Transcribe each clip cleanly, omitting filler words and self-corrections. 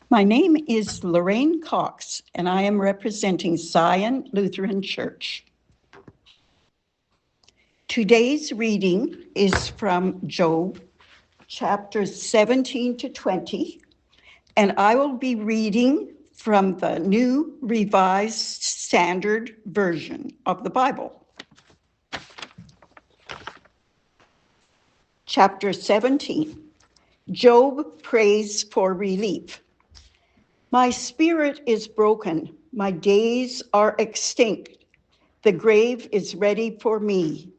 My name is Lorraine Cox, and I am representing Zion Lutheran Church. Today's reading is from Job, chapters 17 to 20, and I will be reading from the New Revised Standard Version of the Bible. Chapter 17, Job prays for relief. My spirit is broken, my days are extinct, the grave is ready for me.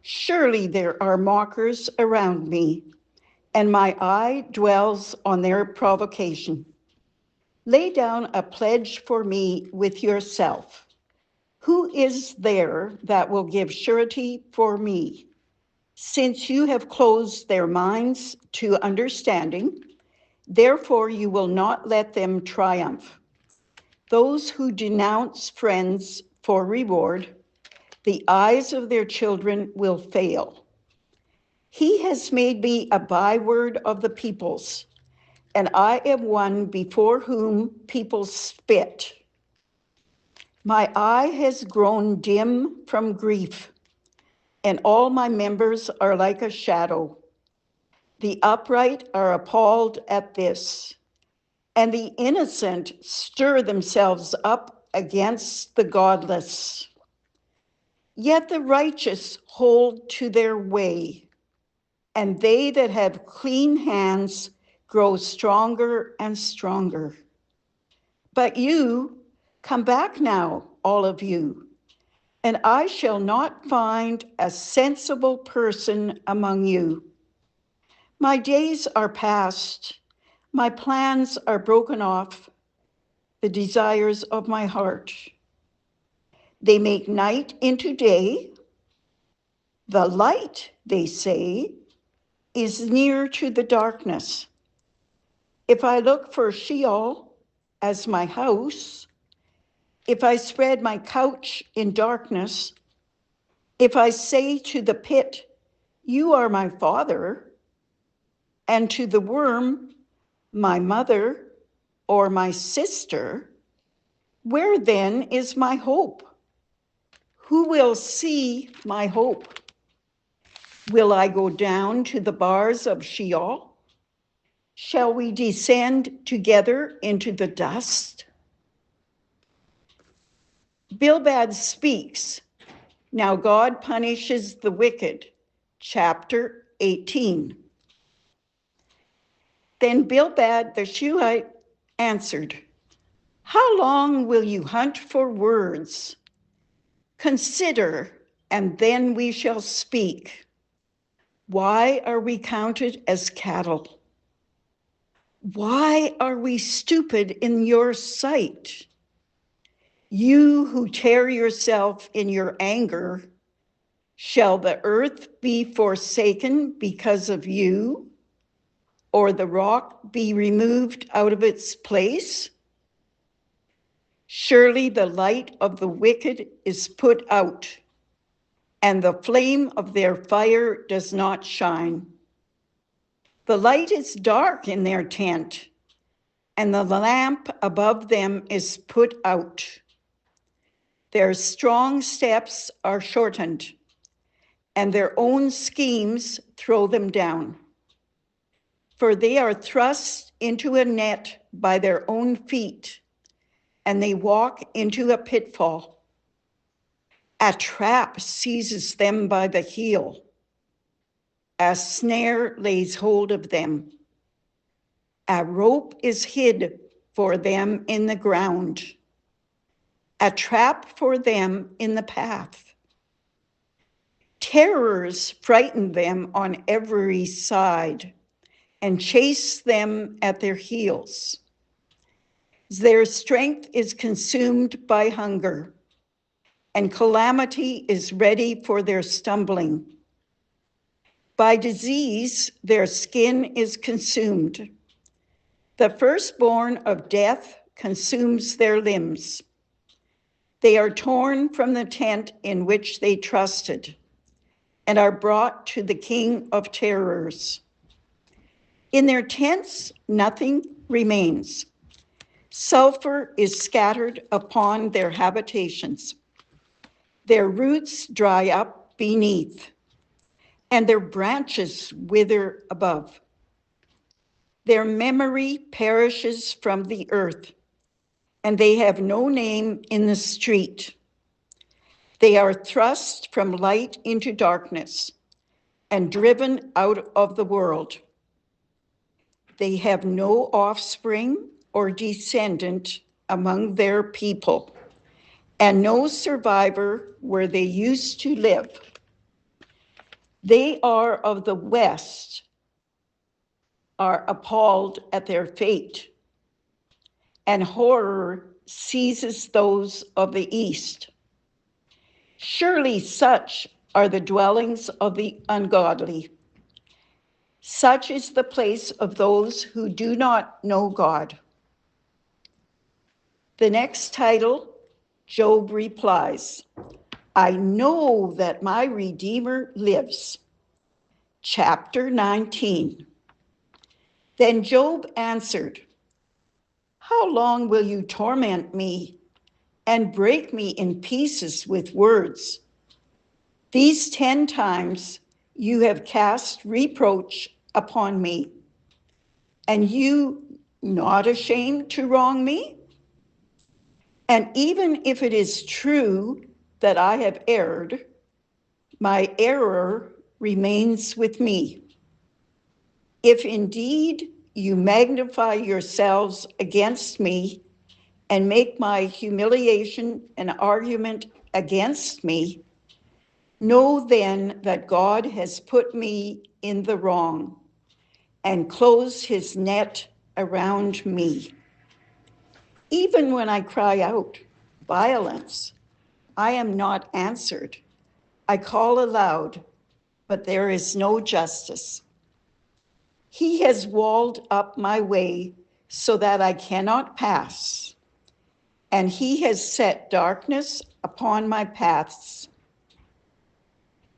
Surely there are mockers around me, and my eye dwells on their provocation. Lay down a pledge for me with yourself. Who is there that will give surety for me? Since you have closed their minds to understanding, therefore you will not let them triumph. Those who denounce friends for reward, the eyes of their children will fail. He has made me a byword of the peoples, and I am one before whom people spit. My eye has grown dim from grief, and all my members are like a shadow. The upright are appalled at this, and the innocent stir themselves up against the godless. Yet the righteous hold to their way, and they that have clean hands grow stronger and stronger. But you, come back now, all of you, and I shall not find a sensible person among you. My days are past, my plans are broken off, the desires of my heart. They make night into day. The light, they say, is near to the darkness. If I look for Sheol as my house, if I spread my couch in darkness, if I say to the pit, you are my father, and to the worm, my mother or my sister, where then is my hope? Who will see my hope? Will I go down to the bars of Sheol? Shall we descend together into the dust? Bildad speaks. Now God punishes the wicked. Chapter 18. Then Bildad the Shuhite answered, how long will you hunt for words? Consider, and then we shall speak. Why are we counted as cattle? Why are we stupid in your sight? You who tear yourself in your anger, shall the earth be forsaken because of you, or the rock be removed out of its place? Surely the light of the wicked is put out, and the flame of their fire does not shine. The light is dark in their tent, and the lamp above them is put out. Their strong steps are shortened, and their own schemes throw them down. For they are thrust into a net by their own feet, and they walk into a pitfall. A trap seizes them by the heel. A snare lays hold of them. A rope is hid for them in the ground. A trap for them in the path. Terrors frighten them on every side and chase them at their heels. Their strength is consumed by hunger, and calamity is ready for their stumbling. By disease, their skin is consumed. The firstborn of death consumes their limbs. They are torn from the tent in which they trusted and are brought to the king of terrors. In their tents, nothing remains. Sulfur is scattered upon their habitations. Their roots dry up beneath, and their branches wither above. Their memory perishes from the earth, and they have no name in the street. They are thrust from light into darkness and driven out of the world. They have no offspring or descendant among their people, and no survivor where they used to live. They are of the West, are appalled at their fate, and horror seizes those of the East. Surely such are the dwellings of the ungodly. Such is the place of those who do not know God. The next title, Job replies, I know that my Redeemer lives. Chapter 19. Then Job answered, how long will you torment me and break me in pieces with words? These 10 times you have cast reproach upon me, and you not ashamed to wrong me? And even if it is true that I have erred, my error remains with me. If indeed you magnify yourselves against me and make my humiliation an argument against me, know then that God has put me in the wrong and closed his net around me. Even when I cry out, violence, I am not answered. I call aloud, but there is no justice. He has walled up my way so that I cannot pass, and he has set darkness upon my paths.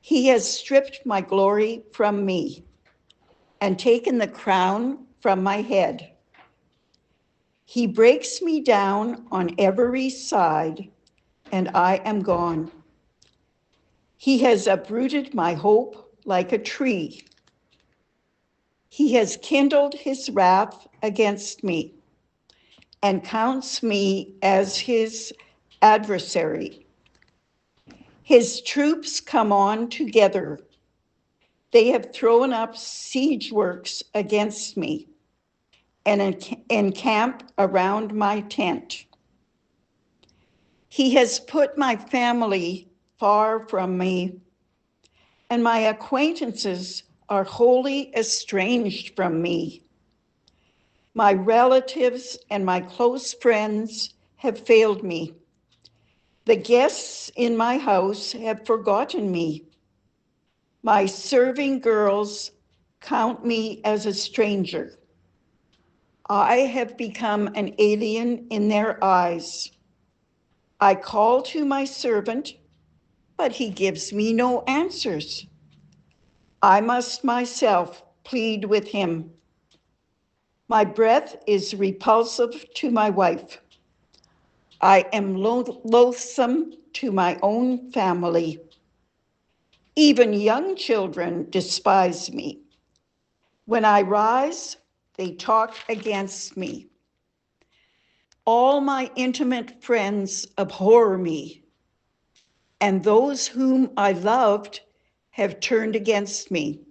He has stripped my glory from me and taken the crown from my head. He breaks me down on every side, and I am gone. He has uprooted my hope like a tree. He has kindled his wrath against me and counts me as his adversary. His troops come on together. They have thrown up siege works against me and encamp around my tent. He has put my family far from me, and my acquaintances are wholly estranged from me. My relatives and my close friends have failed me. The guests in my house have forgotten me. My serving girls count me as a stranger. I have become an alien in their eyes. I call to my servant, but he gives me no answers. I must myself plead with him. My breath is repulsive to my wife. I am loathsome to my own family. Even young children despise me. When I rise, they talk against me. All my intimate friends abhor me, and those whom I loved have turned against me.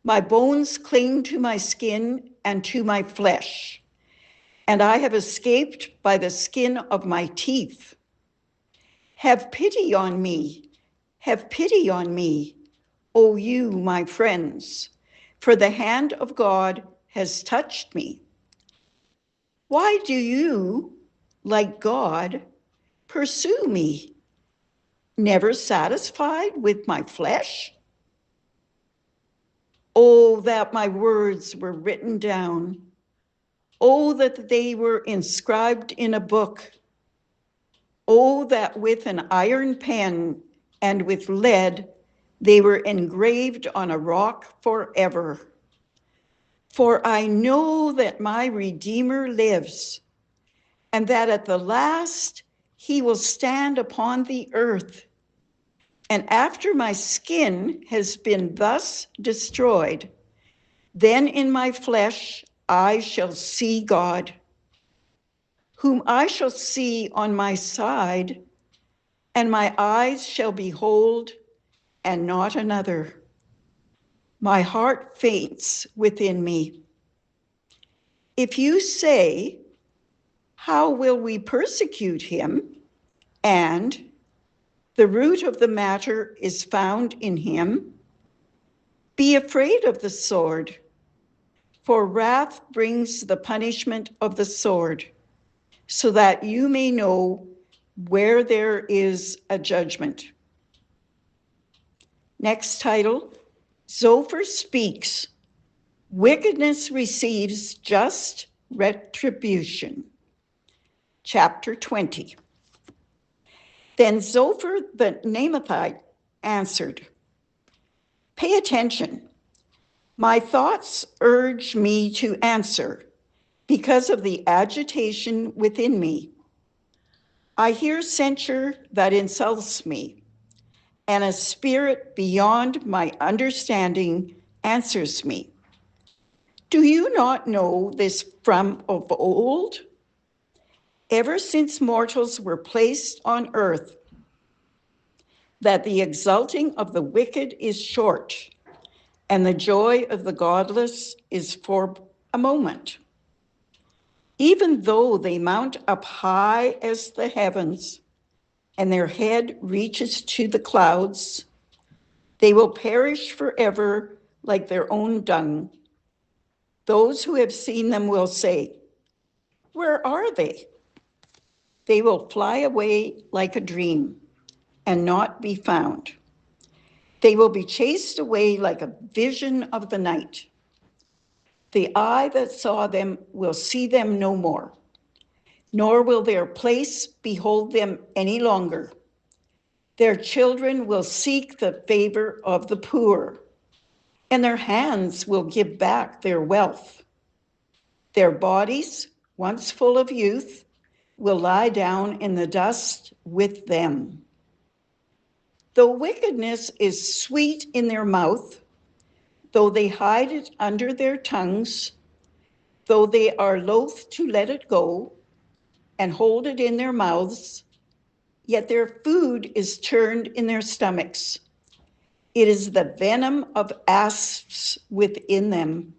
My bones cling to my skin and to my flesh, and I have escaped by the skin of my teeth. Have pity on me, have pity on me, O you, my friends, for the hand of God has touched me. Why do you, like God, pursue me, never satisfied with my flesh? Oh, that my words were written down. Oh, that they were inscribed in a book. Oh, that with an iron pen and with lead, they were engraved on a rock forever. For I know that my Redeemer lives, and that at the last he will stand upon the earth. And after my skin has been thus destroyed, then in my flesh I shall see God, whom I shall see on my side, and my eyes shall behold, and not another. My heart faints within me. If you say, how will we persecute him? And the root of the matter is found in him. Be afraid of the sword, for wrath brings the punishment of the sword, so that you may know where there is a judgment. Next title, Zophar speaks. Wickedness receives just retribution. Chapter 20. Then Zophar the Naamathite answered, pay attention. My thoughts urge me to answer because of the agitation within me. I hear censure that insults me, and a spirit beyond my understanding answers me. Do you not know this from of old? Ever since mortals were placed on earth, that the exulting of the wicked is short, and the joy of the godless is for a moment. Even though they mount up high as the heavens, and their head reaches to the clouds, they will perish forever like their own dung. Those who have seen them will say, where are they? They will fly away like a dream and not be found. They will be chased away like a vision of the night. The eye that saw them will see them no more, nor will their place behold them any longer. Their children will seek the favor of the poor, and their hands will give back their wealth. Their bodies, once full of youth, will lie down in the dust with them. Though wickedness is sweet in their mouth, though they hide it under their tongues, though they are loath to let it go and hold it in their mouths, yet their food is turned in their stomachs. It is the venom of asps within them.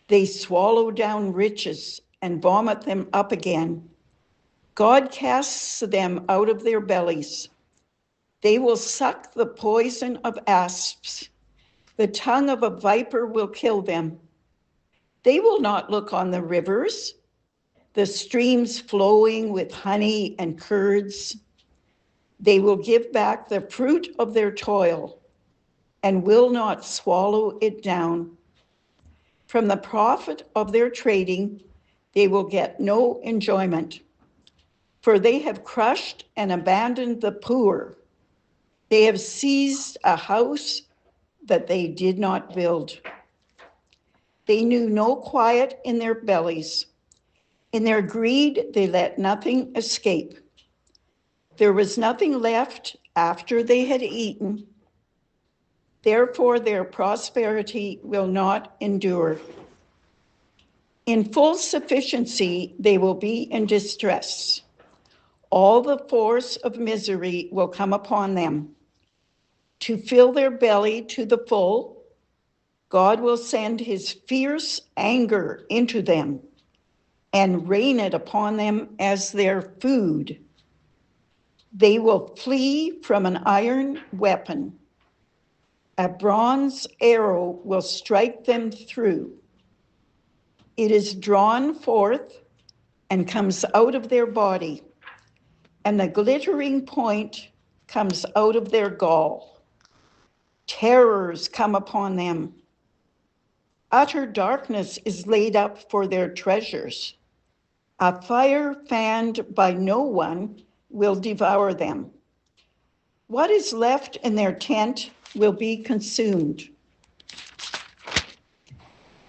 They swallow down riches and vomit them up again. God casts them out of their bellies. They will suck the poison of asps. The tongue of a viper will kill them. They will not look on the rivers, the streams flowing with honey and curds. They will give back the fruit of their toil and will not swallow it down. From the profit of their trading, they will get no enjoyment, for they have crushed and abandoned the poor. They have seized a house that they did not build. They knew no quiet in their bellies. In their greed, they let nothing escape. There was nothing left after they had eaten. Therefore, their prosperity will not endure. In full sufficiency, they will be in distress. All the force of misery will come upon them. To fill their belly to the full, God will send his fierce anger into them and rain it upon them as their food. They will flee from an iron weapon. A bronze arrow will strike them through. It is drawn forth and comes out of their body, and the glittering point comes out of their gall. Terrors come upon them. Utter darkness is laid up for their treasures. A fire fanned by no one will devour them. What is left in their tent will be consumed.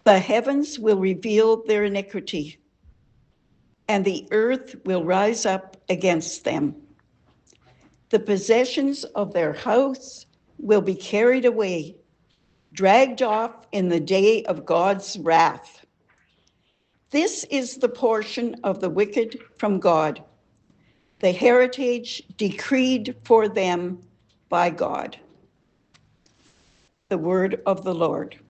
The heavens will reveal their iniquity. and the earth will rise up against them. The possessions of their house will be carried away, dragged off in the day of God's wrath. This is the portion of the wicked from God, the heritage decreed for them by God. The word of the Lord.